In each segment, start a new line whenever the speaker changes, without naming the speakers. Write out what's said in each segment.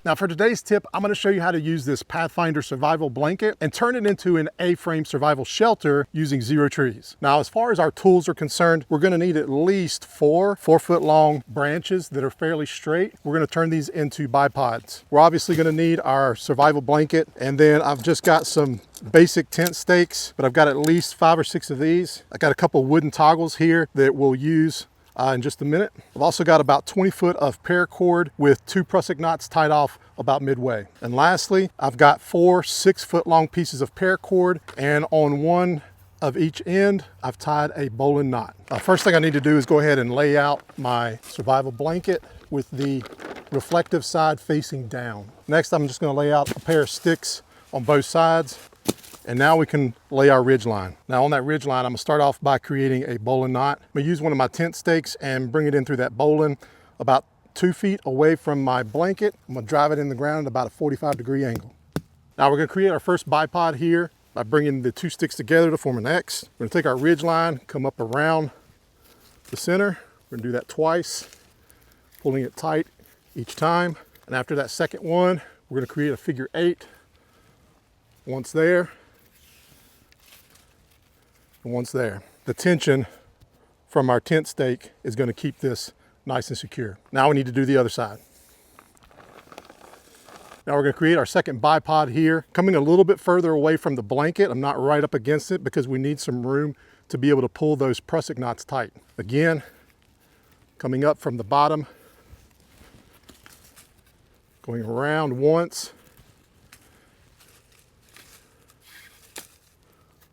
Now for today's tip, I'm going to show you how to use this Pathfinder survival blanket and turn it into an A-frame survival shelter using 0 trees. Now as far as our tools are concerned, we're going to need at least 4-foot long branches that are fairly straight. We're going to turn these into bipods. We're obviously going to need our survival blanket, and then I've just got some basic tent stakes, but I've got at least 5 or 6 of these. I got a couple wooden toggles here that we'll use in just a minute. I've also got about 20 foot of paracord with 2 prusik knots tied off about midway. And lastly, I've got 4 6-foot long pieces of paracord, and on one of each end, I've tied a bowline knot. First thing I need to do is go ahead and lay out my survival blanket with the reflective side facing down. Next, I'm just going to lay out a pair of sticks on both sides. And now we can lay our ridge line. Now on that ridge line, I'm gonna start off by creating a bowline knot. I'm gonna use one of my tent stakes and bring it in through that bowline about 2 feet away from my blanket. I'm gonna drive it in the ground at about a 45-degree angle. Now we're gonna create our first bipod here by bringing the 2 sticks together to form an X. We're gonna take our ridge line, come up around the center. We're gonna do that twice, pulling it tight each time. And after that second one, we're gonna create a figure 8. Once there, and once there. The tension from our tent stake is going to keep this nice and secure. Now we need to do the other side. Now we're going to create our second bipod here, coming a little bit further away from the blanket. I'm not right up against it because we need some room to be able to pull those prusik knots tight. Again, coming up from the bottom, going around once,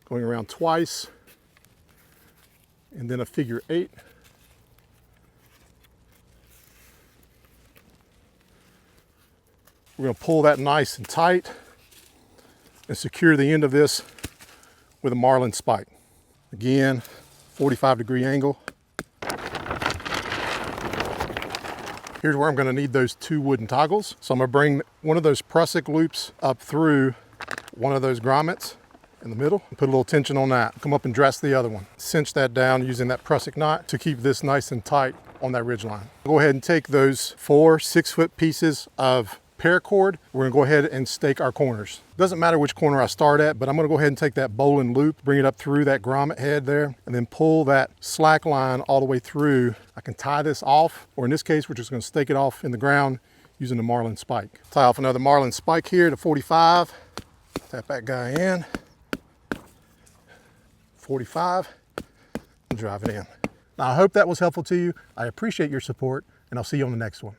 going around twice, and then a figure 8. We're going to pull that nice and tight and secure the end of this with a marlin spike. Again, 45-degree angle. Here's where I'm going to need those 2 wooden toggles. So I'm going to bring one of those prusik loops up through one of those grommets in the middle, put a little tension on that. Come up and dress the other one. Cinch that down using that prusik knot to keep this nice and tight on that ridge line. Go ahead and take those 4 6-foot pieces of paracord. We're gonna go ahead and stake our corners. Doesn't matter which corner I start at, but I'm gonna go ahead and take that bowline loop, bring it up through that grommet head there, and then pull that slack line all the way through. I can tie this off, or in this case, we're just gonna stake it off in the ground using the marlin spike. Tie off another marlin spike here to 45. Tap that guy in. 45, and drive it in. Now, I hope that was helpful to you. I appreciate your support, and I'll see you on the next one.